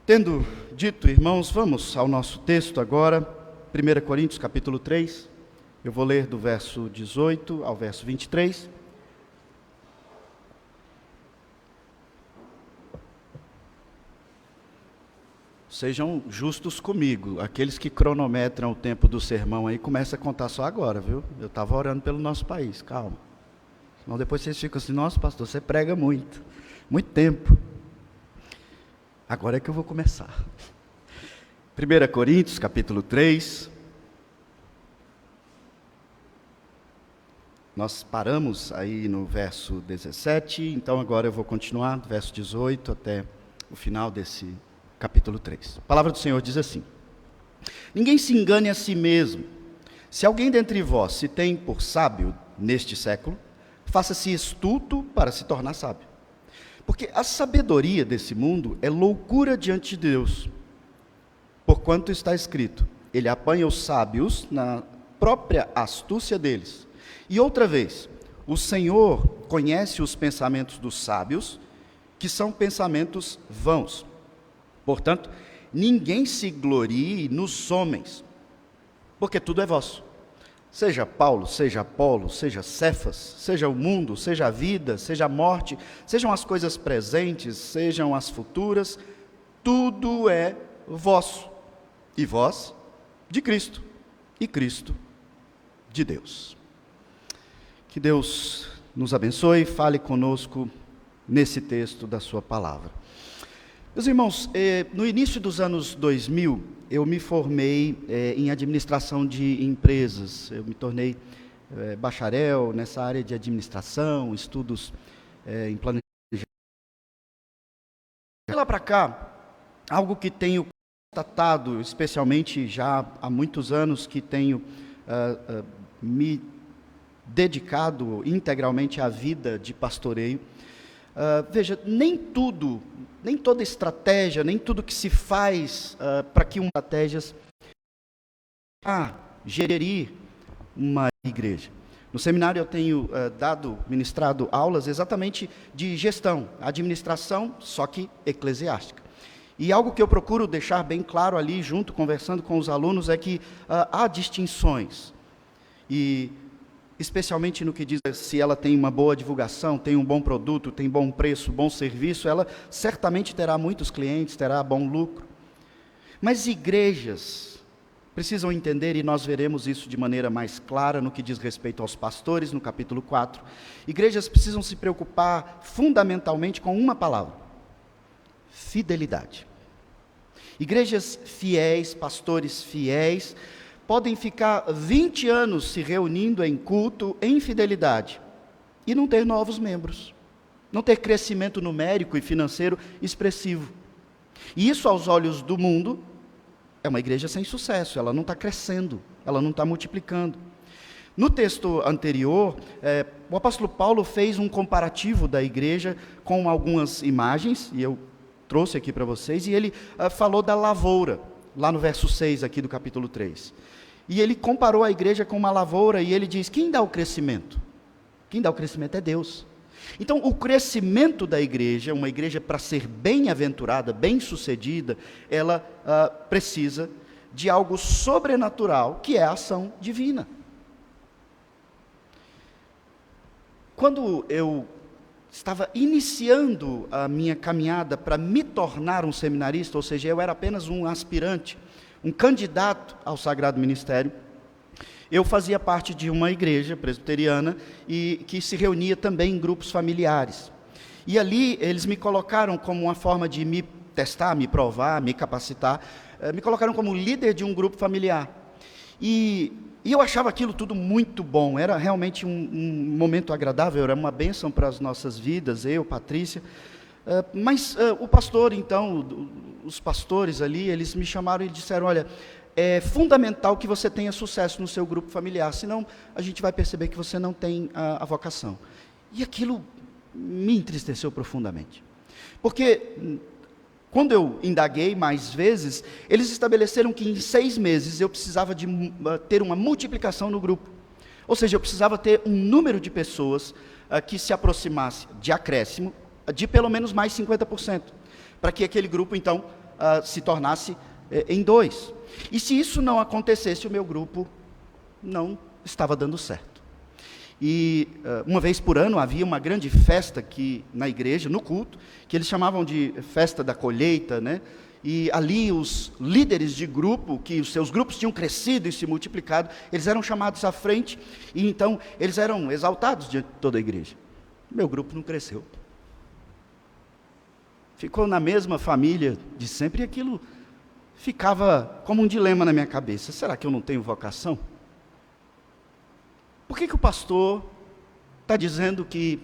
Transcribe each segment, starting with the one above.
Tendo dito, irmãos, vamos ao nosso texto agora, 1 Coríntios capítulo 3, eu vou ler do verso 18 ao verso 23. Sejam justos comigo, aqueles que cronometram o tempo do sermão aí, começa a contar só agora, viu? Eu estava orando pelo nosso país, calma. Senão depois vocês ficam assim, nossa pastor, você prega muito tempo. Agora é que eu vou começar. 1 Coríntios, capítulo 3. Nós paramos aí no verso 17, então agora eu vou continuar, do verso 18 até o final desse capítulo 3. A palavra do Senhor diz assim: Ninguém se engane a si mesmo. Se alguém dentre vós se tem por sábio neste século, faça-se estulto para se tornar sábio. Porque a sabedoria desse mundo é loucura diante de Deus. Porquanto está escrito, ele apanha os sábios na própria astúcia deles. E outra vez, o Senhor conhece os pensamentos dos sábios, que são pensamentos vãos. Portanto, ninguém se glorie nos homens, porque tudo é vosso. Seja Paulo, seja Apolo, seja Cefas, seja o mundo, seja a vida, seja a morte, sejam as coisas presentes, sejam as futuras, tudo é vosso. E vós, de Cristo, e Cristo, de Deus. Que Deus nos abençoe e fale conosco nesse texto da sua palavra. Meus irmãos, no início dos anos 2000, eu me formei em administração de empresas. Eu me tornei bacharel nessa área de administração, estudos em planejamento. De lá para cá, algo que tenho constatado, especialmente já há muitos anos que tenho me dedicado integralmente à vida de pastoreio, veja, nem toda estratégia, nem tudo que se faz para que uma estratégias gerir uma igreja. No seminário eu tenho ministrado aulas exatamente de gestão, administração, só que eclesiástica. E algo que eu procuro deixar bem claro ali, junto, conversando com os alunos, é que há distinções. E especialmente no que diz se ela tem uma boa divulgação, tem um bom produto, tem bom preço, bom serviço, ela certamente terá muitos clientes, terá bom lucro. Mas igrejas precisam entender, e nós veremos isso de maneira mais clara no que diz respeito aos pastores, no capítulo 4. Igrejas precisam se preocupar fundamentalmente com uma palavra: fidelidade. Igrejas fiéis, pastores fiéis, podem ficar 20 anos se reunindo em culto, em fidelidade, e não ter novos membros, não ter crescimento numérico e financeiro expressivo. E isso, aos olhos do mundo, é uma igreja sem sucesso, ela não está crescendo, ela não está multiplicando. No texto anterior, o apóstolo Paulo fez um comparativo da igreja com algumas imagens, e eu trouxe aqui para vocês, e ele falou da lavoura, lá no verso 6 aqui do capítulo 3. E ele comparou a igreja com uma lavoura, e ele diz, quem dá o crescimento? Quem dá o crescimento é Deus. Então, o crescimento da igreja, uma igreja para ser bem-aventurada, bem-sucedida, ela precisa de algo sobrenatural, que é a ação divina. Quando eu estava iniciando a minha caminhada para me tornar um seminarista, ou seja, eu era apenas um aspirante, um candidato ao Sagrado Ministério, eu fazia parte de uma igreja presbiteriana e que se reunia também em grupos familiares. E ali eles me colocaram como uma forma de me testar, me provar, me capacitar, me colocaram como líder de um grupo familiar. E eu achava aquilo tudo muito bom, era realmente um momento agradável, era uma bênção para as nossas vidas, eu, Patrícia. Mas o pastor, então, os pastores ali, eles me chamaram e disseram, olha, é fundamental que você tenha sucesso no seu grupo familiar, senão a gente vai perceber que você não tem a vocação. E aquilo me entristeceu profundamente. Porque quando eu indaguei mais vezes, eles estabeleceram que em 6 meses eu precisava de ter uma multiplicação no grupo. Ou seja, eu precisava ter um número de pessoas que se aproximasse de acréscimo, de pelo menos mais 50%, para que aquele grupo, então, se tornasse em 2. E se isso não acontecesse, o meu grupo não estava dando certo. E uma vez por ano havia uma grande festa aqui na igreja, no culto, que eles chamavam de festa da colheita, né? E ali os líderes de grupo, que os seus grupos tinham crescido e se multiplicado, eles eram chamados à frente, e então eles eram exaltados diante de toda a igreja. Meu grupo não cresceu. Ficou na mesma família de sempre, e aquilo ficava como um dilema na minha cabeça. Será que eu não tenho vocação? Por que o pastor está dizendo que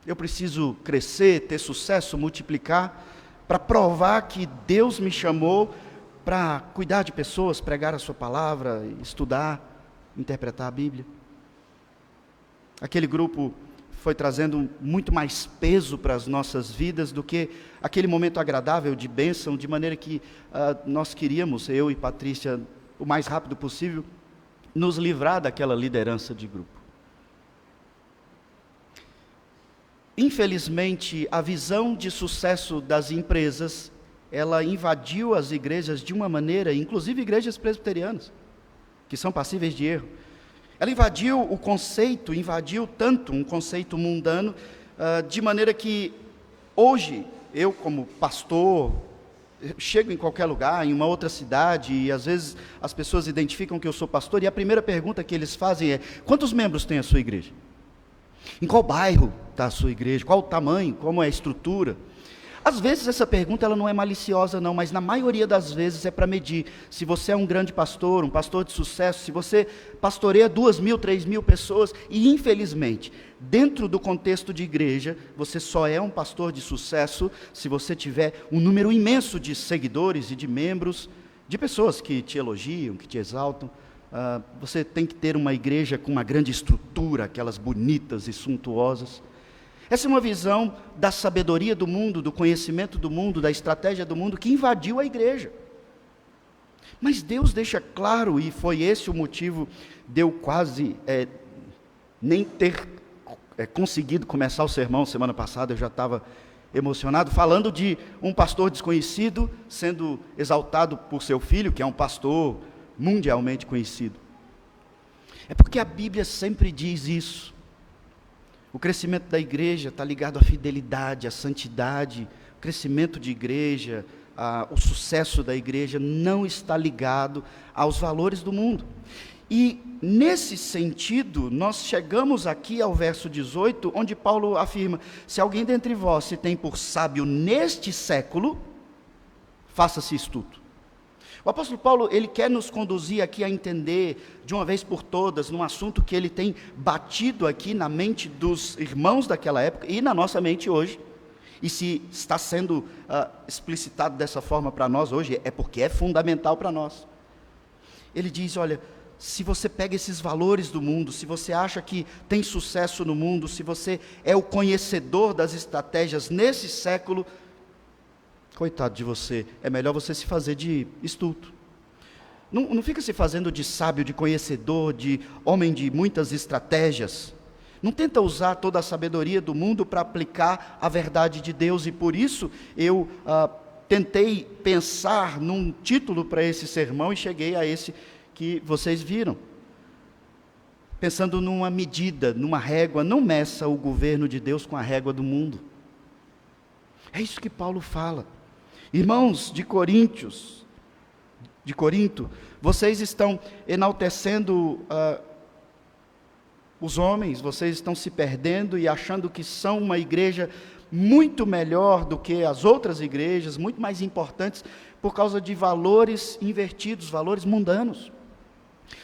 eu preciso crescer, ter sucesso, multiplicar, para provar que Deus me chamou para cuidar de pessoas, pregar a sua palavra, estudar, interpretar a Bíblia? Aquele grupo foi trazendo muito mais peso para as nossas vidas do que aquele momento agradável de bênção, de maneira que nós queríamos, eu e Patrícia, o mais rápido possível, nos livrar daquela liderança de grupo. Infelizmente, a visão de sucesso das empresas, ela invadiu as igrejas de uma maneira, inclusive igrejas presbiterianas, que são passíveis de erro. Ela invadiu o conceito, invadiu tanto um conceito mundano, de maneira que hoje, eu como pastor, chego em qualquer lugar, em uma outra cidade, e às vezes as pessoas identificam que eu sou pastor, e a primeira pergunta que eles fazem é: quantos membros tem a sua igreja? Em qual bairro está a sua igreja? Qual o tamanho? Como é a estrutura? Às vezes essa pergunta ela não é maliciosa não, mas na maioria das vezes é para medir se você é um grande pastor, um pastor de sucesso, se você pastoreia 2.000, 3.000 pessoas, e infelizmente, dentro do contexto de igreja, você só é um pastor de sucesso se você tiver um número imenso de seguidores e de membros, de pessoas que te elogiam, que te exaltam. Você tem que ter uma igreja com uma grande estrutura, aquelas bonitas e suntuosas. Essa é uma visão da sabedoria do mundo, do conhecimento do mundo, da estratégia do mundo, que invadiu a igreja. Mas Deus deixa claro, e foi esse o motivo de eu quase nem ter conseguido começar o sermão semana passada. Eu já estava emocionado, falando de um pastor desconhecido sendo exaltado por seu filho, que é um pastor mundialmente conhecido. É porque a Bíblia sempre diz isso. O crescimento da igreja está ligado à fidelidade, à santidade. O crescimento de igreja, o sucesso da igreja não está ligado aos valores do mundo. E nesse sentido, nós chegamos aqui ao verso 18, onde Paulo afirma: se alguém dentre vós se tem por sábio neste século, faça-se estudo. O apóstolo Paulo, ele quer nos conduzir aqui a entender, de uma vez por todas, num assunto que ele tem batido aqui na mente dos irmãos daquela época e na nossa mente hoje. E se está sendo explicitado dessa forma para nós hoje, é porque é fundamental para nós. Ele diz: olha, se você pega esses valores do mundo, se você acha que tem sucesso no mundo, se você é o conhecedor das estratégias nesse século, coitado de você, é melhor você se fazer de estulto. Não fica se fazendo de sábio, de conhecedor, de homem de muitas estratégias. Não tenta usar toda a sabedoria do mundo para aplicar a verdade de Deus, e por isso eu tentei pensar num título para esse sermão e cheguei a esse que vocês viram. Pensando numa medida, numa régua. Não meça o governo de Deus com a régua do mundo. É isso que Paulo fala. Irmãos de Corinto, vocês estão enaltecendo os homens, vocês estão se perdendo e achando que são uma igreja muito melhor do que as outras igrejas, muito mais importantes, por causa de valores invertidos, valores mundanos.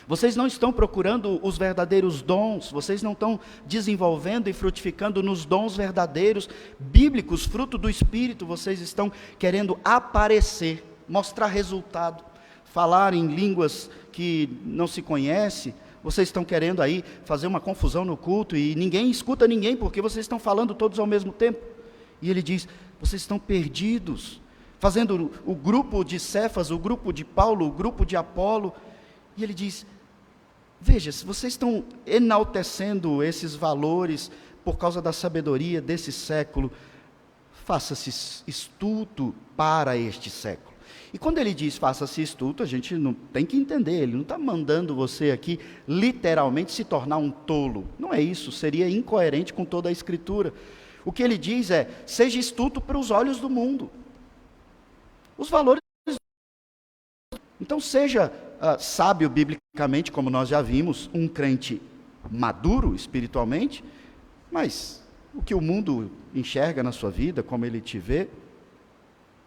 Vocês não estão procurando os verdadeiros dons, vocês não estão desenvolvendo e frutificando nos dons verdadeiros, bíblicos, fruto do Espírito. Vocês estão querendo aparecer, mostrar resultado, falar em línguas que não se conhece. Vocês estão querendo aí fazer uma confusão no culto e ninguém escuta ninguém, porque vocês estão falando todos ao mesmo tempo. E ele diz: vocês estão perdidos, fazendo o grupo de Cefas, o grupo de Paulo, o grupo de Apolo. E ele diz: veja, se vocês estão enaltecendo esses valores por causa da sabedoria desse século, faça-se estudo para este século. E quando ele diz faça-se estulto, a gente não tem que entender, ele não está mandando você aqui literalmente se tornar um tolo. Não é isso, seria incoerente com toda a Escritura. O que ele diz é, seja estulto para os olhos do mundo. Os valores. Então seja sábio biblicamente, como nós já vimos, um crente maduro espiritualmente, mas o que o mundo enxerga na sua vida, como ele te vê,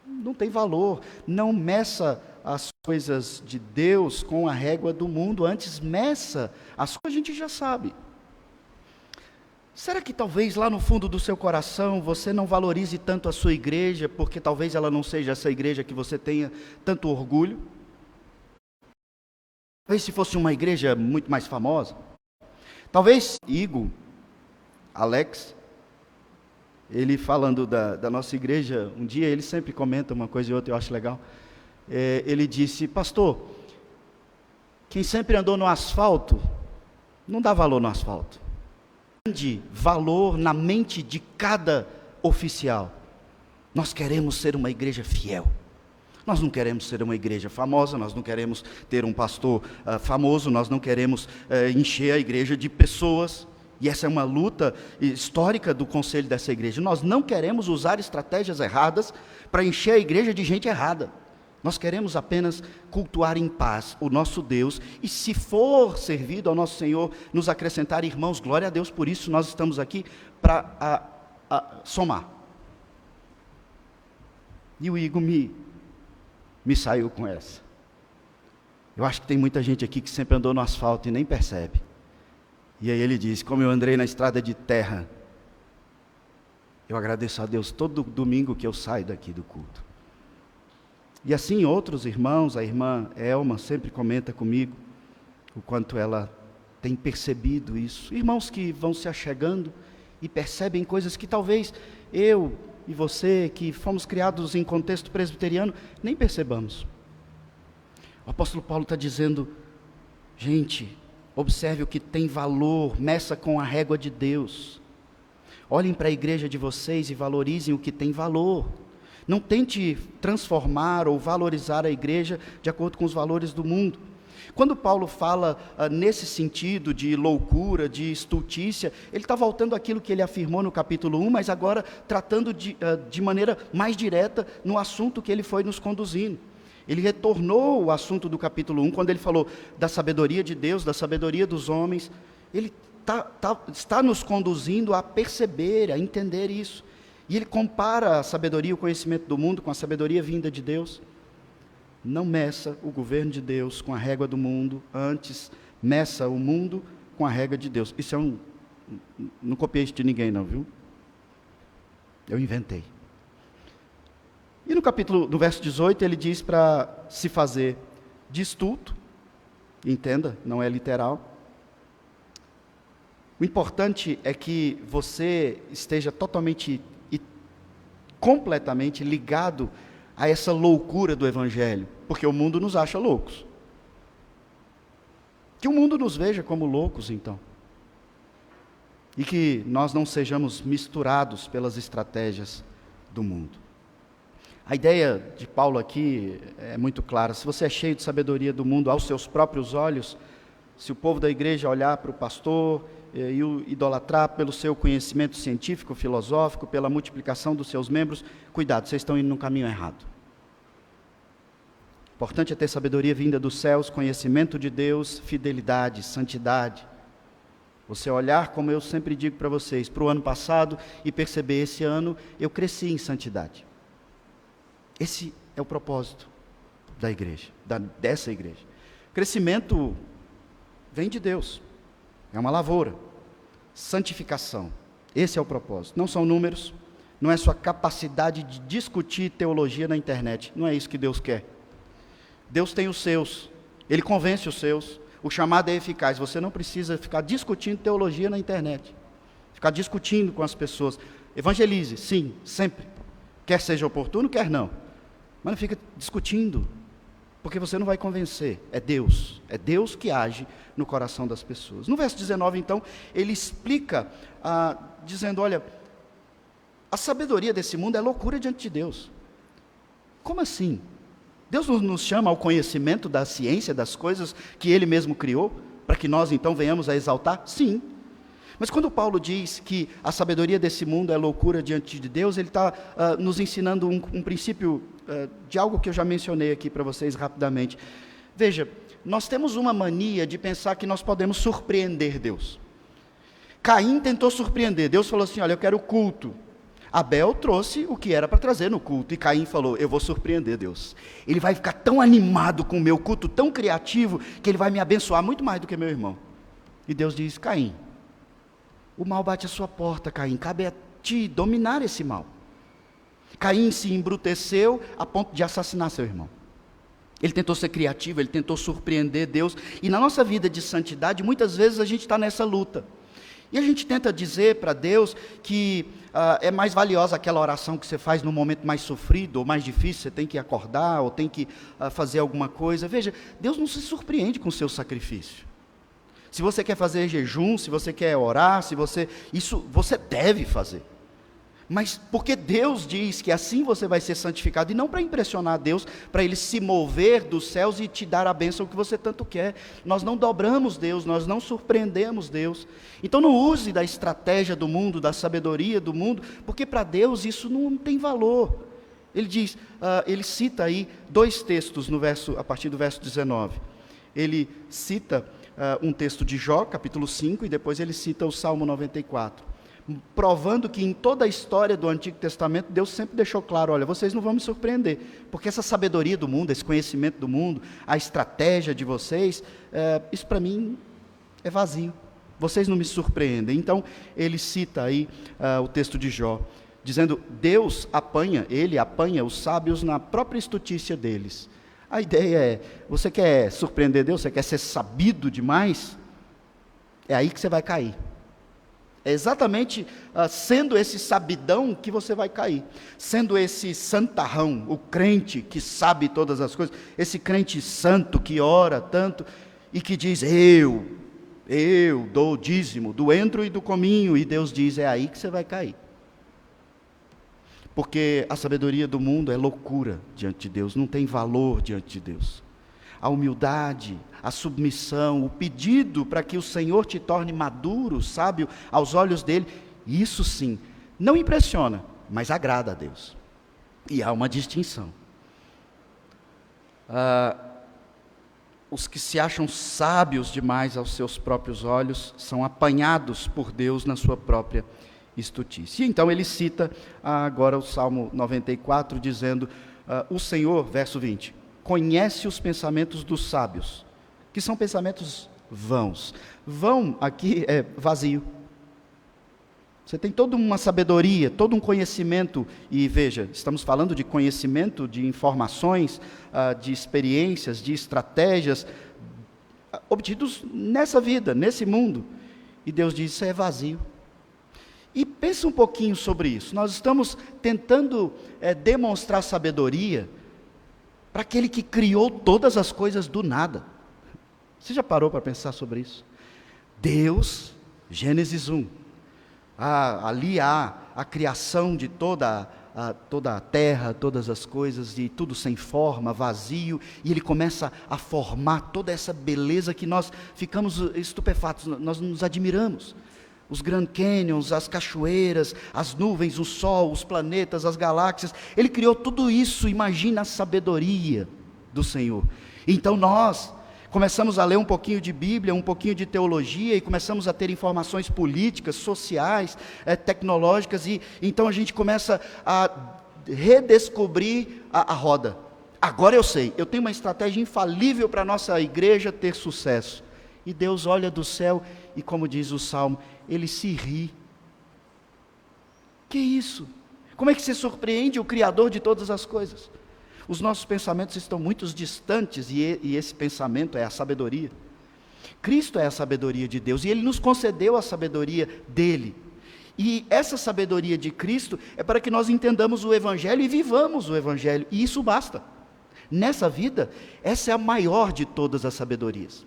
não tem valor. Não meça as coisas de Deus com a régua do mundo, antes meça as coisas que a gente já sabe. Será que talvez lá no fundo do seu coração você não valorize tanto a sua igreja, porque talvez ela não seja essa igreja que você tenha tanto orgulho? Talvez se fosse uma igreja muito mais famosa. Talvez Igor, Alex, ele falando da nossa igreja, um dia ele sempre comenta uma coisa e outra, eu acho legal. Ele disse, pastor, quem sempre andou no asfalto, não dá valor no asfalto. Grande valor na mente de cada oficial. Nós queremos ser uma igreja fiel. Nós não queremos ser uma igreja famosa, nós não queremos ter um pastor famoso, nós não queremos encher a igreja de pessoas. E essa é uma luta histórica do conselho dessa igreja. Nós não queremos usar estratégias erradas para encher a igreja de gente errada. Nós queremos apenas cultuar em paz o nosso Deus. E se for servido ao nosso Senhor, nos acrescentar irmãos, glória a Deus por isso, nós estamos aqui para somar. E o Igor me saiu com essa. Eu acho que tem muita gente aqui que sempre andou no asfalto e nem percebe. E aí ele diz, como eu andei na estrada de terra, eu agradeço a Deus todo domingo que eu saio daqui do culto. E assim outros irmãos, a irmã Elma sempre comenta comigo, o quanto ela tem percebido isso. Irmãos que vão se achegando e percebem coisas que talvez eu e você, que fomos criados em contexto presbiteriano, nem percebamos. O apóstolo Paulo está dizendo, gente, observe o que tem valor, meça com a régua de Deus. Olhem para a igreja de vocês e valorizem o que tem valor. Não tente transformar ou valorizar a igreja de acordo com os valores do mundo. Quando Paulo fala nesse sentido de loucura, de estultícia, ele está voltando àquilo que ele afirmou no capítulo 1, mas agora tratando de maneira mais direta no assunto que ele foi nos conduzindo. Ele retornou o assunto do capítulo 1, quando ele falou da sabedoria de Deus, da sabedoria dos homens. Ele está nos conduzindo a perceber, a entender isso. E ele compara a sabedoria e o conhecimento do mundo com a sabedoria vinda de Deus. Não meça o governo de Deus com a régua do mundo, antes meça o mundo com a régua de Deus. Isso não copiei isso de ninguém não, viu? Eu inventei. E no verso 18, ele diz para se fazer de estulto, entenda, não é literal. O importante é que você esteja totalmente e completamente ligado a essa loucura do Evangelho, porque o mundo nos acha loucos. Que o mundo nos veja como loucos, então. E que nós não sejamos misturados pelas estratégias do mundo. A ideia de Paulo aqui é muito clara. Se você é cheio de sabedoria do mundo aos seus próprios olhos, se o povo da igreja olhar para o pastor e o idolatrar pelo seu conhecimento científico, filosófico, pela multiplicação dos seus membros, cuidado, vocês estão indo no caminho errado. O importante é ter sabedoria vinda dos céus, conhecimento de Deus, fidelidade, santidade. Você olhar, como eu sempre digo para vocês, para o ano passado e perceber, esse ano eu cresci em santidade. Esse é o propósito da igreja, dessa igreja. Crescimento vem de Deus, é uma lavoura. Santificação, esse é o propósito. Não são números, não é sua capacidade de discutir teologia na internet, não é isso que Deus quer. Deus tem os seus, Ele convence os seus, o chamado é eficaz. Você não precisa ficar discutindo teologia na internet, ficar discutindo com as pessoas. Evangelize, sim, sempre, quer seja oportuno, quer não, mas não fica discutindo, porque você não vai convencer. É Deus que age no coração das pessoas. No verso 19, então, ele explica, dizendo, olha, a sabedoria desse mundo é loucura diante de Deus. Como assim? Deus não nos chama ao conhecimento da ciência, das coisas que Ele mesmo criou, para que nós então venhamos a exaltar? Sim. Mas quando Paulo diz que a sabedoria desse mundo é loucura diante de Deus, ele está nos ensinando um princípio de algo que eu já mencionei aqui para vocês rapidamente. Veja, nós temos uma mania de pensar que nós podemos surpreender Deus. Caim tentou surpreender, Deus falou assim, olha, eu quero culto. Abel trouxe o que era para trazer no culto, e Caim falou, eu vou surpreender Deus. Ele vai ficar tão animado com o meu culto, tão criativo, que ele vai me abençoar muito mais do que meu irmão. E Deus diz, Caim, o mal bate à sua porta, Caim, cabe a ti dominar esse mal. Caim se embruteceu a ponto de assassinar seu irmão. Ele tentou ser criativo, ele tentou surpreender Deus, e na nossa vida de santidade, muitas vezes a gente está nessa luta. E a gente tenta dizer para Deus que é mais valiosa aquela oração que você faz no momento mais sofrido, ou mais difícil, você tem que acordar, ou tem que fazer alguma coisa. Veja, Deus não se surpreende com o seu sacrifício. Se você quer fazer jejum, se você quer orar, isso você deve fazer. Mas porque Deus diz que assim você vai ser santificado, e não para impressionar Deus, para Ele se mover dos céus e te dar a bênção que você tanto quer. Nós não dobramos Deus, nós não surpreendemos Deus. Então não use da estratégia do mundo, da sabedoria do mundo, porque para Deus isso não tem valor. Ele diz, ele cita aí 2 textos a partir do verso 19. Ele cita um texto de Jó, capítulo 5, e depois ele cita o Salmo 94. Provando que em toda a história do Antigo Testamento, Deus sempre deixou claro, olha, vocês não vão me surpreender, porque essa sabedoria do mundo, esse conhecimento do mundo, a estratégia de vocês, isso para mim é vazio, vocês não me surpreendem. Então, ele cita aí o texto de Jó, dizendo, Deus ele apanha os sábios na própria estutícia deles. A ideia é, você quer surpreender Deus, você quer ser sabido demais, é aí que você vai cair. É exatamente sendo esse sabidão que você vai cair. Sendo esse santarrão, o crente que sabe todas as coisas, esse crente santo que ora tanto e que diz, eu dou o dízimo do endro e do cominho, e Deus diz, é aí que você vai cair. Porque a sabedoria do mundo é loucura diante de Deus, não tem valor diante de Deus. A humildade, a submissão, o pedido para que o Senhor te torne maduro, sábio, aos olhos dele, isso sim, não impressiona, mas agrada a Deus. E há uma distinção. Os que se acham sábios demais aos seus próprios olhos, são apanhados por Deus na sua própria estutícia. E então ele cita agora o Salmo 94, dizendo, o Senhor, verso 20, conhece os pensamentos dos sábios, que são pensamentos vãos. Vão aqui é vazio. Você tem toda uma sabedoria, todo um conhecimento, e veja, estamos falando de conhecimento, de informações, de experiências, de estratégias, obtidos nessa vida, nesse mundo. E Deus diz, isso é vazio. E pensa um pouquinho sobre isso. Nós estamos tentando demonstrar sabedoria para aquele que criou todas as coisas do nada. Você já parou para pensar sobre isso? Deus, Gênesis 1, ali há a criação de toda a terra, todas as coisas, e tudo sem forma, vazio, e Ele começa a formar toda essa beleza que nós ficamos estupefatos, nós nos admiramos. Os Grand Canyons, as cachoeiras, as nuvens, o sol, os planetas, as galáxias, Ele criou tudo isso. Imagina a sabedoria do Senhor. Então nós começamos a ler um pouquinho de Bíblia, um pouquinho de teologia, e começamos a ter informações políticas, sociais, tecnológicas, e então a gente começa a redescobrir a roda. Agora eu sei, eu tenho uma estratégia infalível para a nossa igreja ter sucesso. E Deus olha do céu e, como diz o Salmo, Ele se ri. Que isso? Como é que você surpreende o Criador de todas as coisas? Os nossos pensamentos estão muito distantes, e esse pensamento é a sabedoria. Cristo é a sabedoria de Deus, e Ele nos concedeu a sabedoria dEle. E essa sabedoria de Cristo é para que nós entendamos o Evangelho e vivamos o Evangelho, e isso basta. Nessa vida, essa é a maior de todas as sabedorias.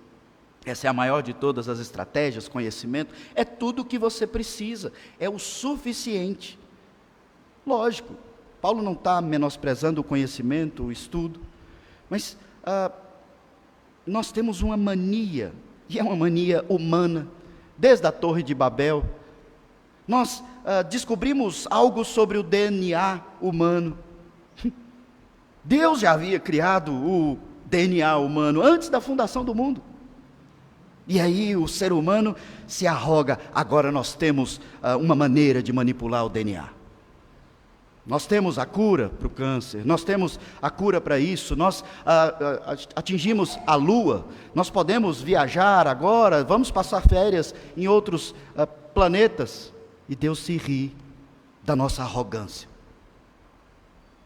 Essa é a maior de todas as estratégias, conhecimento, é tudo o que você precisa, é o suficiente. Lógico, Paulo não está menosprezando o conhecimento, o estudo, Mas nós temos uma mania, e é uma mania humana, desde a Torre de Babel. Nós descobrimos algo sobre o DNA humano. Deus já havia criado o DNA humano antes da fundação do mundo. E aí o ser humano se arroga, agora nós temos uma maneira de manipular o DNA. Nós temos a cura para o câncer, nós temos a cura para isso, nós atingimos a Lua, nós podemos viajar agora, vamos passar férias em outros planetas. E Deus se ri da nossa arrogância.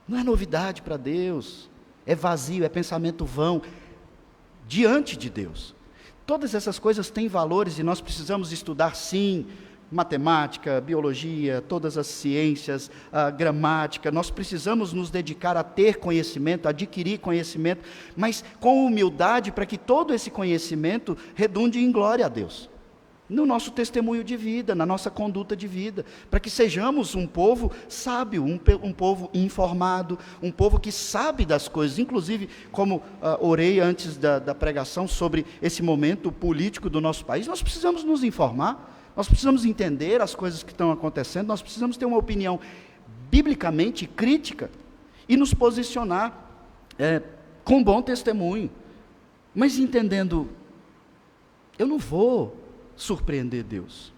Não é novidade para Deus, é vazio, é pensamento vão, diante de Deus. Todas essas coisas têm valores e nós precisamos estudar sim, matemática, biologia, todas as ciências, a gramática, nós precisamos nos dedicar a ter conhecimento, a adquirir conhecimento, mas com humildade para que todo esse conhecimento redunde em glória a Deus. No nosso testemunho de vida, na nossa conduta de vida, para que sejamos um povo sábio, um povo informado, um povo que sabe das coisas, inclusive como orei antes da pregação sobre esse momento político do nosso país, nós precisamos nos informar, nós precisamos entender as coisas que estão acontecendo, nós precisamos ter uma opinião biblicamente crítica e nos posicionar com bom testemunho, mas entendendo, eu não vou surpreender Deus.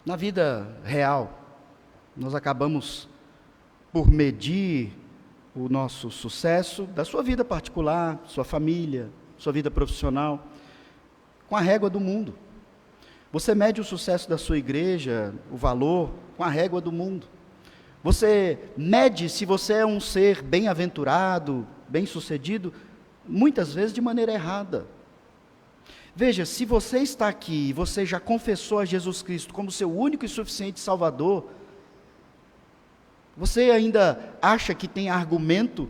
Na vida real, nós acabamos por medir o nosso sucesso da sua vida particular, sua família, sua vida profissional, com a régua do mundo. Você mede o sucesso da sua igreja, o valor, com a régua do mundo. Você mede se você é um ser bem-aventurado, bem-sucedido, muitas vezes de maneira errada. Veja, se você está aqui e você já confessou a Jesus Cristo como seu único e suficiente Salvador, você ainda acha que tem argumento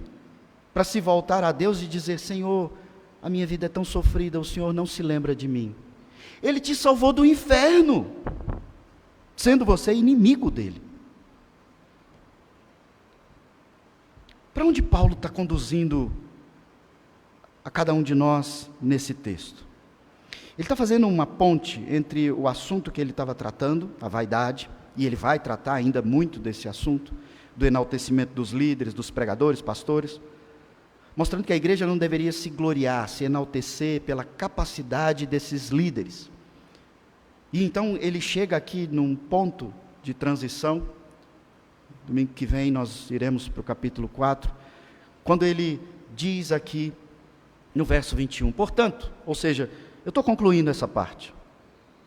para se voltar a Deus e dizer: Senhor, a minha vida é tão sofrida, o Senhor não se lembra de mim. Ele te salvou do inferno, sendo você inimigo dele. Para onde Paulo está conduzindo a cada um de nós nesse texto? Ele está fazendo uma ponte entre o assunto que ele estava tratando, a vaidade, e ele vai tratar ainda muito desse assunto, do enaltecimento dos líderes, dos pregadores, pastores, mostrando que a igreja não deveria se gloriar, se enaltecer pela capacidade desses líderes. E então ele chega aqui num ponto de transição. Domingo que vem nós iremos para o capítulo 4, quando ele diz aqui no verso 21, portanto, ou seja, eu estou concluindo essa parte.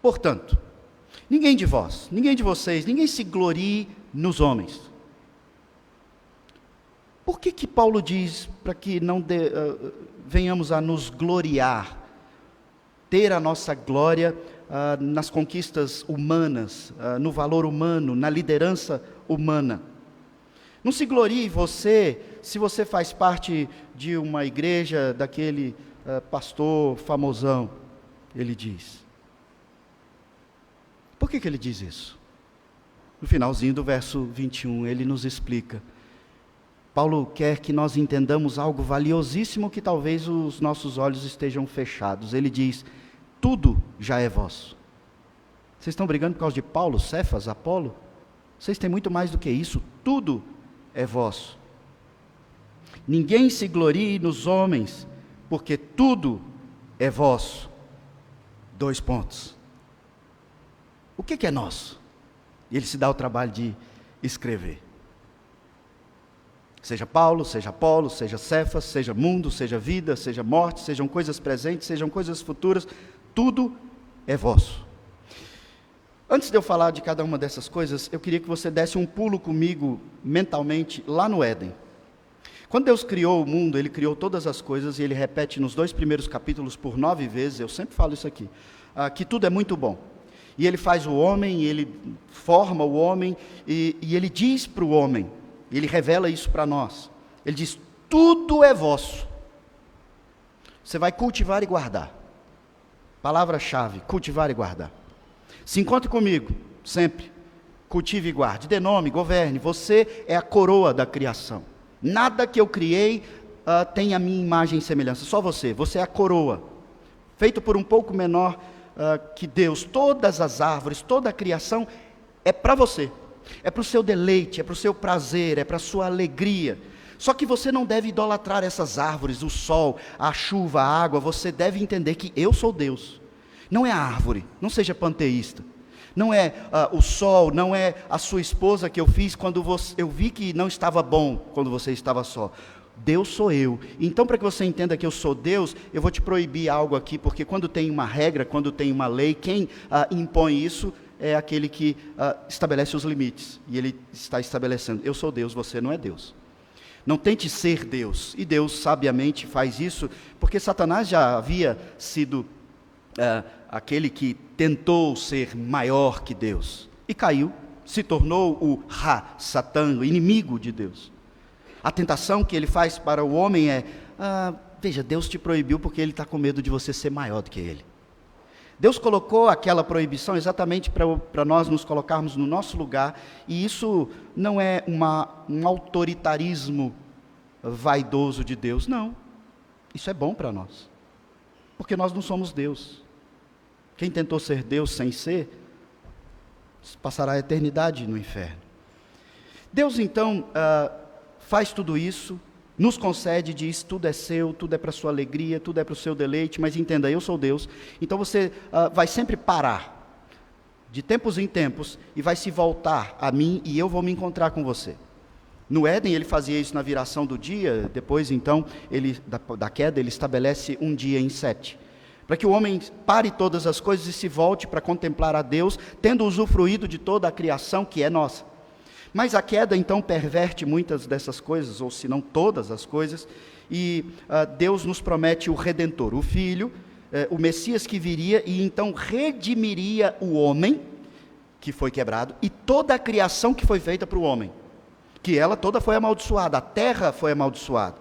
Portanto, ninguém de vós, ninguém de vocês, ninguém se glorie nos homens. Por que Paulo diz para que não venhamos a nos gloriar, ter a nossa glória nas conquistas humanas, no valor humano, na liderança humana? Não se glorie você, se você faz parte de uma igreja, daquele pastor famosão, ele diz. Por que ele diz isso? No finalzinho do verso 21, ele nos explica. Paulo quer que nós entendamos algo valiosíssimo que talvez os nossos olhos estejam fechados. Ele diz, tudo já é vosso. Vocês estão brigando por causa de Paulo, Cefas, Apolo? Vocês têm muito mais do que isso, tudo é vosso. Ninguém se glorie nos homens, porque tudo é vosso. 2 pontos. O que é nosso? E ele se dá o trabalho de escrever. Seja Paulo, seja Apolo, seja Cefas, seja mundo, seja vida, seja morte, sejam coisas presentes, sejam coisas futuras, tudo é vosso. Antes de eu falar de cada uma dessas coisas, eu queria que você desse um pulo comigo, mentalmente, lá no Éden. Quando Deus criou o mundo, Ele criou todas as coisas, e Ele repete nos 2 primeiros capítulos por 9 vezes, eu sempre falo isso aqui, que tudo é muito bom. E Ele faz o homem, Ele forma o homem, e Ele diz para o homem, Ele revela isso para nós. Ele diz, tudo é vosso. Você vai cultivar e guardar. Palavra-chave, cultivar e guardar. Se encontre comigo, sempre. Cultive e guarde. Dê nome, governe. Você é a coroa da criação. Nada que eu criei tem a minha imagem e semelhança, só você. Você é a coroa, feito por um pouco menor que Deus. Todas as árvores, toda a criação é para você. É para o seu deleite, é para o seu prazer, é para a sua alegria. Só que você não deve idolatrar essas árvores, o sol, a chuva, a água. Você deve entender que eu sou Deus. Não é a árvore, não seja panteísta. Não é o sol, não é a sua esposa que eu fiz quando eu vi que não estava bom quando você estava só. Deus sou eu. Então, para que você entenda que eu sou Deus, eu vou te proibir algo aqui, porque quando tem uma regra, quando tem uma lei, quem impõe isso é aquele que estabelece os limites. E ele está estabelecendo, eu sou Deus, você não é Deus. Não tente ser Deus. E Deus sabiamente faz isso, porque Satanás já havia sido aquele que tentou ser maior que Deus. E caiu, se tornou o Satã, o inimigo de Deus. A tentação que ele faz para o homem é, veja, Deus te proibiu porque ele está com medo de você ser maior do que ele. Deus colocou aquela proibição exatamente para nós nos colocarmos no nosso lugar, e isso não é um autoritarismo vaidoso de Deus, não. Isso é bom para nós, porque nós não somos Deus. Quem tentou ser Deus sem ser, passará a eternidade no inferno. Deus então faz tudo isso, nos concede, diz, tudo é seu, tudo é para a sua alegria, tudo é para o seu deleite, mas entenda, eu sou Deus, então você vai sempre parar, de tempos em tempos, e vai se voltar a mim, e eu vou me encontrar com você. No Éden, ele fazia isso na viração do dia, depois então, da queda, ele estabelece um dia em 7, para que o homem pare todas as coisas e se volte para contemplar a Deus, tendo usufruído de toda a criação que é nossa. Mas a queda então perverte muitas dessas coisas, ou se não todas as coisas, e Deus nos promete o Redentor, o Filho, o Messias que viria e então redimiria o homem que foi quebrado e toda a criação que foi feita para o homem, que ela toda foi amaldiçoada, a terra foi amaldiçoada.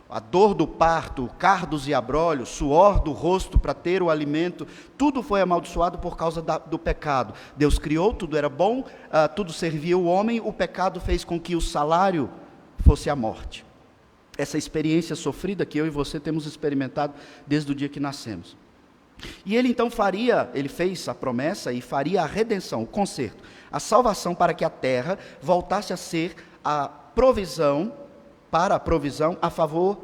A dor do parto, cardos e abrolhos, suor do rosto para ter o alimento, tudo foi amaldiçoado por causa do pecado. Deus criou, tudo era bom, tudo servia o homem, o pecado fez com que o salário fosse a morte. Essa experiência sofrida que eu e você temos experimentado desde o dia que nascemos. E ele então ele fez a promessa e faria a redenção, o conserto, a salvação para que a terra voltasse a ser a provisão, para a provisão a favor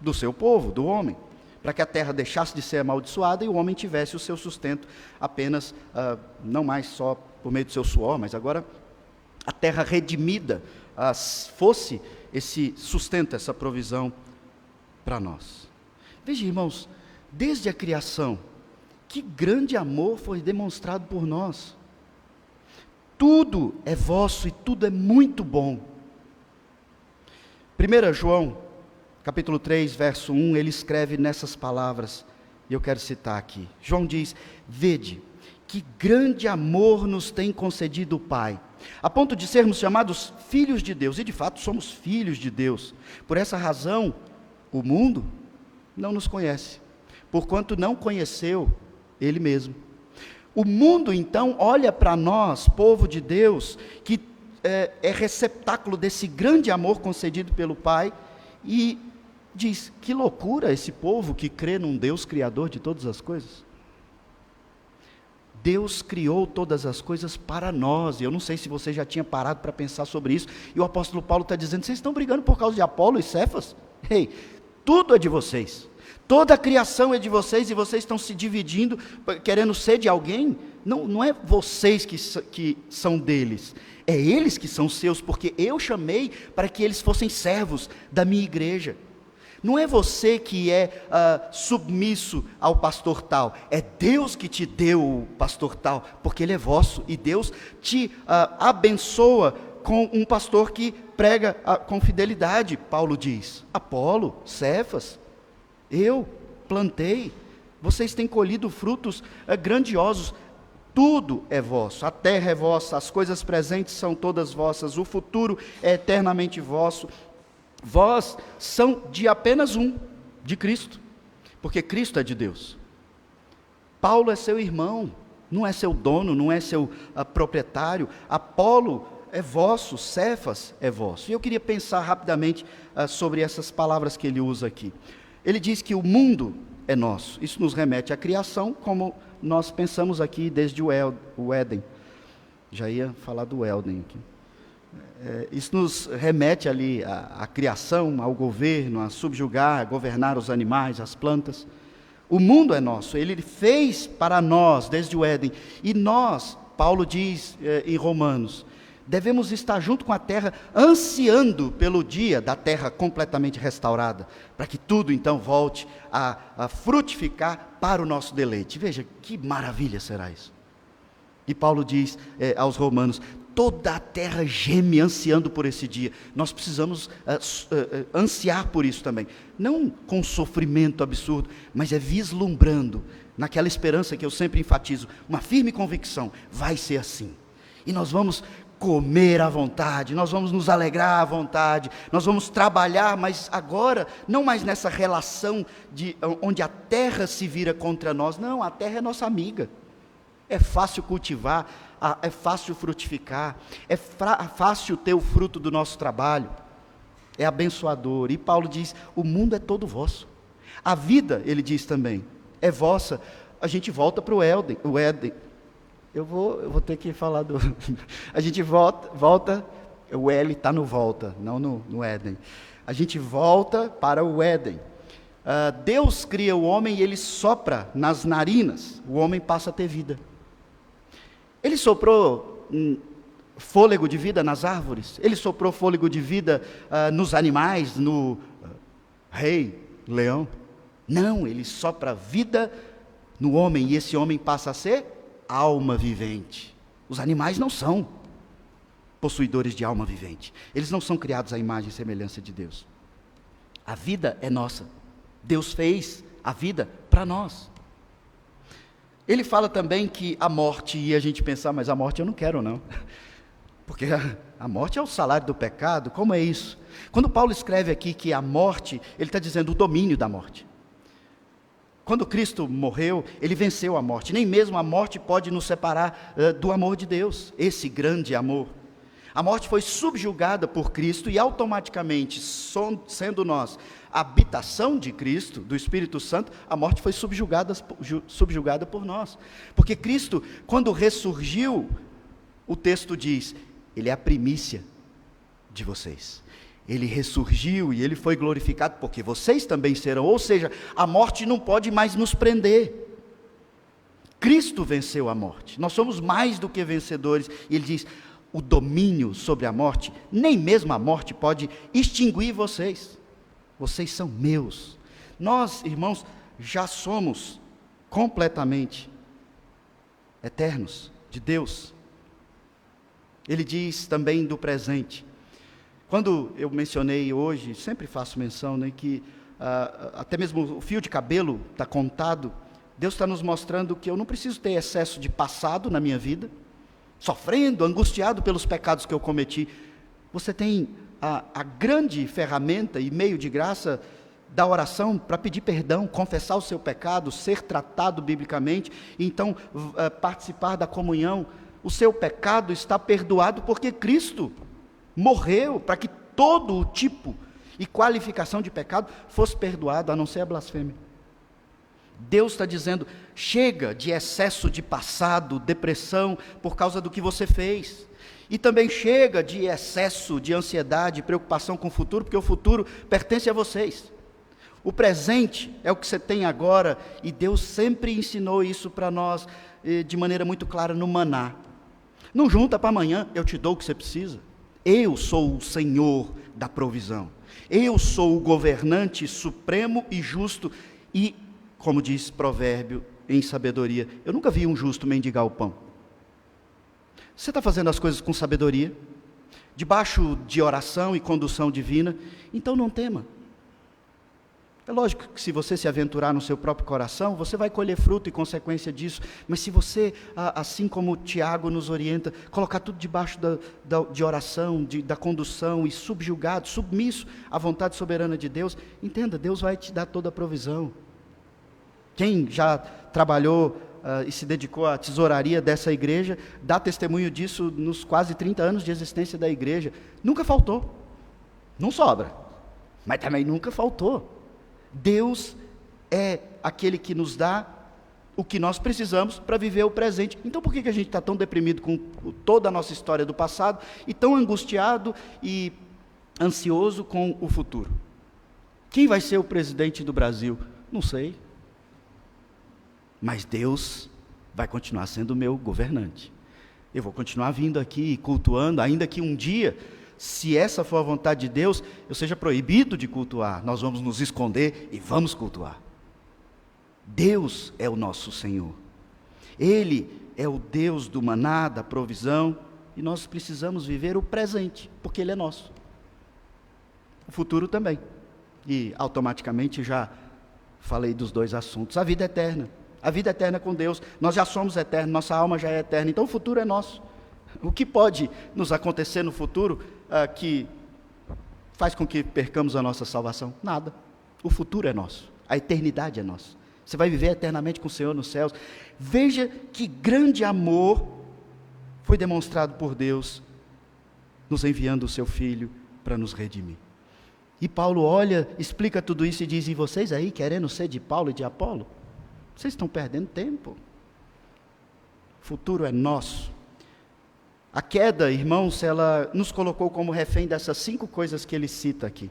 do seu povo, do homem, para que a terra deixasse de ser amaldiçoada e o homem tivesse o seu sustento apenas, não mais só por meio do seu suor, mas agora a terra redimida fosse esse sustento, essa provisão para nós. Veja, irmãos, desde a criação, que grande amor foi demonstrado por nós. Tudo é vosso e tudo é muito bom. 1 João, capítulo 3, verso 1, ele escreve nessas palavras, e eu quero citar aqui. João diz, vede, que grande amor nos tem concedido o Pai, a ponto de sermos chamados filhos de Deus, e de fato somos filhos de Deus. Por essa razão, o mundo não nos conhece, porquanto não conheceu Ele mesmo. O mundo então olha para nós, povo de Deus, que é receptáculo desse grande amor concedido pelo Pai, e diz, que loucura esse povo que crê num Deus criador de todas as coisas. Deus criou todas as coisas para nós, e eu não sei se você já tinha parado para pensar sobre isso, e o apóstolo Paulo está dizendo, vocês estão brigando por causa de Apolo e Cefas? Ei, tudo é de vocês, toda a criação é de vocês, e vocês estão se dividindo, querendo ser de alguém. Não é vocês que são deles, é eles que são seus, porque eu chamei para que eles fossem servos da minha igreja. Não é você que é submisso ao pastor tal, é Deus que te deu o pastor tal, porque ele é vosso, e Deus te abençoa com um pastor que prega com fidelidade. Paulo diz, Apolo, Cefas, eu plantei, vocês têm colhido frutos grandiosos. Tudo é vosso, a terra é vossa, as coisas presentes são todas vossas, o futuro é eternamente vosso. Vós são de apenas um, de Cristo, porque Cristo é de Deus. Paulo é seu irmão, não é seu dono, não é seu proprietário. Apolo é vosso, Cefas é vosso. E eu queria pensar rapidamente sobre essas palavras que ele usa aqui. Ele diz que o mundo é nosso. Isso nos remete à criação, como nós pensamos aqui desde o Éden. Já ia falar do Éden aqui. Isso nos remete ali à criação, ao governo, a subjugar, a governar os animais, as plantas. O mundo é nosso, ele fez para nós desde o Éden. E nós, Paulo diz em Romanos, devemos estar junto com a terra, ansiando pelo dia da terra completamente restaurada, para que tudo então volte a frutificar para o nosso deleite. Veja, que maravilha será isso. E Paulo diz aos romanos, toda a terra geme ansiando por esse dia. Nós precisamos ansiar por isso também. Não com sofrimento absurdo, mas vislumbrando, naquela esperança que eu sempre enfatizo, uma firme convicção, vai ser assim. E nós vamos comer à vontade, nós vamos nos alegrar à vontade, nós vamos trabalhar, mas agora, não mais nessa relação onde a terra se vira contra nós. Não, a terra é nossa amiga. É fácil cultivar, é fácil frutificar, é fácil ter o fruto do nosso trabalho, é abençoador. E Paulo diz, o mundo é todo vosso. A vida, ele diz também, é vossa. A gente volta para o Éden. Eu vou ter que falar do... A gente volta, o L está no volta, não no Éden. A gente volta para o Éden. Deus cria o homem e ele sopra nas narinas, o homem passa a ter vida. Ele soprou fôlego de vida nas árvores, ele soprou fôlego de vida nos animais, no rei, leão. Não, ele sopra vida no homem, e esse homem passa a ser alma vivente. Os animais não são possuidores de alma vivente, eles não são criados à imagem e semelhança de Deus. A vida é nossa, Deus fez a vida para nós. Ele fala também que a morte, e a gente pensar, mas a morte eu não quero não, porque a morte é o salário do pecado. Como é isso? Quando Paulo escreve aqui que a morte, ele está dizendo o domínio da morte. Quando Cristo morreu, ele venceu a morte. Nem mesmo a morte pode nos separar do amor de Deus, esse grande amor. A morte foi subjugada por Cristo e automaticamente, sendo nós a habitação de Cristo, do Espírito Santo, a morte foi subjugada por nós. Porque Cristo, quando ressurgiu, o texto diz, ele é a primícia de vocês. Ele ressurgiu e ele foi glorificado porque vocês também serão. Ou seja, a morte não pode mais nos prender. Cristo venceu a morte. Nós somos mais do que vencedores. E ele diz, o domínio sobre a morte, nem mesmo a morte pode extinguir vocês. Vocês são meus. Nós, irmãos, já somos completamente eternos de Deus. Ele diz também do presente. Quando eu mencionei hoje, sempre faço menção, né, que até mesmo o fio de cabelo está contado, Deus está nos mostrando que eu não preciso ter excesso de passado na minha vida, sofrendo, angustiado pelos pecados que eu cometi. Você tem a grande ferramenta e meio de graça da oração para pedir perdão, confessar o seu pecado, ser tratado biblicamente, e então participar da comunhão. O seu pecado está perdoado porque Cristo morreu para que todo o tipo e qualificação de pecado fosse perdoado, a não ser a blasfêmia. Deus está dizendo, chega de excesso de passado, depressão por causa do que você fez. E também chega de excesso de ansiedade, preocupação com o futuro, porque o futuro pertence a vocês. O presente é o que você tem agora, e Deus sempre ensinou isso para nós de maneira muito clara no maná. Não junta para amanhã, eu te dou o que você precisa. Eu sou o Senhor da provisão. Eu sou o governante supremo e justo. E, como diz provérbio em sabedoria, eu nunca vi um justo mendigar o pão. Você está fazendo as coisas com sabedoria, debaixo de oração e condução divina, então não tema. É lógico que se você se aventurar no seu próprio coração, você vai colher fruto e consequência disso, mas se você, assim como Tiago nos orienta, colocar tudo debaixo de oração, da condução e subjugado, submisso à vontade soberana de Deus, entenda, Deus vai te dar toda a provisão. Quem já trabalhou e se dedicou à tesouraria dessa igreja, dá testemunho disso nos quase 30 anos de existência da igreja. Nunca faltou. Não sobra, mas também nunca faltou. Deus é aquele que nos dá o que nós precisamos para viver o presente. Então por que a gente está tão deprimido com toda a nossa história do passado e tão angustiado e ansioso com o futuro? Quem vai ser o presidente do Brasil? Não sei. Mas Deus vai continuar sendo o meu governante. Eu vou continuar vindo aqui, cultuando, ainda que um dia, se essa for a vontade de Deus, eu seja proibido de cultuar. Nós vamos nos esconder e vamos cultuar. Deus é o nosso Senhor. Ele é o Deus do maná, da provisão, e nós precisamos viver o presente, porque Ele é nosso. O futuro também. E automaticamente já falei dos dois assuntos. A vida eterna. A vida eterna com Deus. Nós já somos eternos, nossa alma já é eterna, então o futuro é nosso. O que pode nos acontecer no futuro que faz com que percamos a nossa salvação? Nada. O futuro é nosso. A eternidade é nossa. Você vai viver eternamente com o Senhor nos céus. Veja que grande amor foi demonstrado por Deus, nos enviando o seu Filho para nos redimir. E Paulo olha, explica tudo isso e diz: e vocês aí querendo ser de Paulo e de Apolo? Vocês estão perdendo tempo. O futuro é nosso. A queda, irmãos, ela nos colocou como refém dessas 5 coisas que ele cita aqui.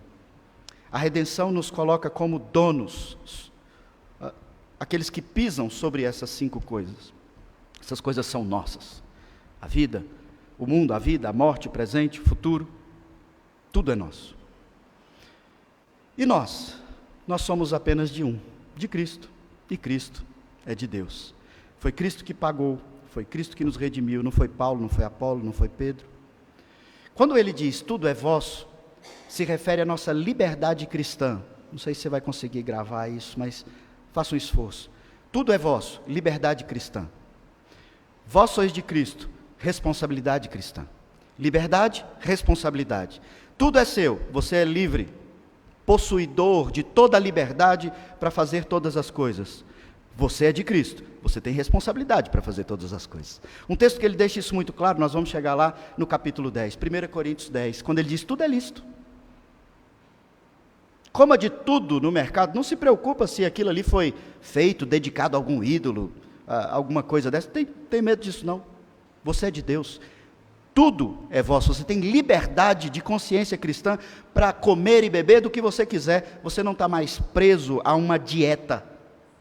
A redenção nos coloca como donos, aqueles que pisam sobre essas 5 coisas. Essas coisas são nossas. A vida, o mundo, a vida, a morte, o presente, o futuro, tudo é nosso. E nós somos apenas de um, de Cristo, e Cristo é de Deus. Foi Cristo que pagou, foi Cristo que nos redimiu, não foi Paulo, não foi Apolo, não foi Pedro. Quando ele diz tudo é vosso, se refere à nossa liberdade cristã. Não sei se você vai conseguir gravar isso, mas faça um esforço. Tudo é vosso, liberdade cristã. Vós sois de Cristo, responsabilidade cristã. Liberdade, responsabilidade. Tudo é seu, você é livre, possuidor de toda a liberdade para fazer todas as coisas. Você é de Cristo, você tem responsabilidade para fazer todas as coisas. Um texto que ele deixa isso muito claro, nós vamos chegar lá no capítulo 10, 1 Coríntios 10, quando ele diz: tudo é lícito. Coma de tudo no mercado, não se preocupa se aquilo ali foi feito, dedicado a algum ídolo, alguma coisa dessa, tem medo disso não. Você é de Deus, tudo é vosso, você tem liberdade de consciência cristã para comer e beber do que você quiser, você não está mais preso a uma dieta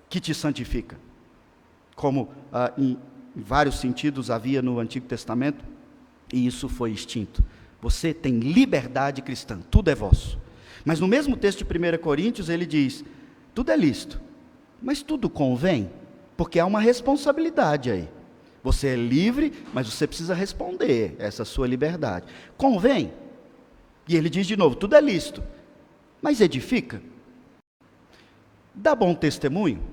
que te santifica, como em vários sentidos havia no Antigo Testamento, e isso foi extinto. Você tem liberdade cristã, tudo é vosso. Mas no mesmo texto de 1 Coríntios ele diz: tudo é lícito, mas tudo convém, porque há uma responsabilidade aí. Você é livre, mas você precisa responder essa sua liberdade. Convém? E ele diz de novo: tudo é lícito, mas edifica? Dá bom testemunho?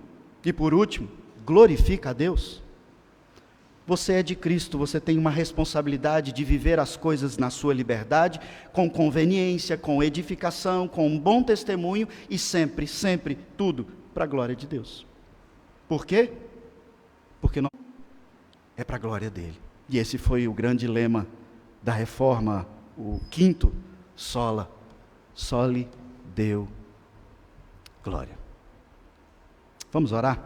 E por último, glorifica a Deus? Você é de Cristo, você tem uma responsabilidade de viver as coisas na sua liberdade, com conveniência, com edificação, com um bom testemunho e sempre, sempre, tudo para a glória de Deus. Por quê? Porque não é para a glória dele. E esse foi o grande lema da reforma, o 5º, sola, soli Deo glória. Vamos orar?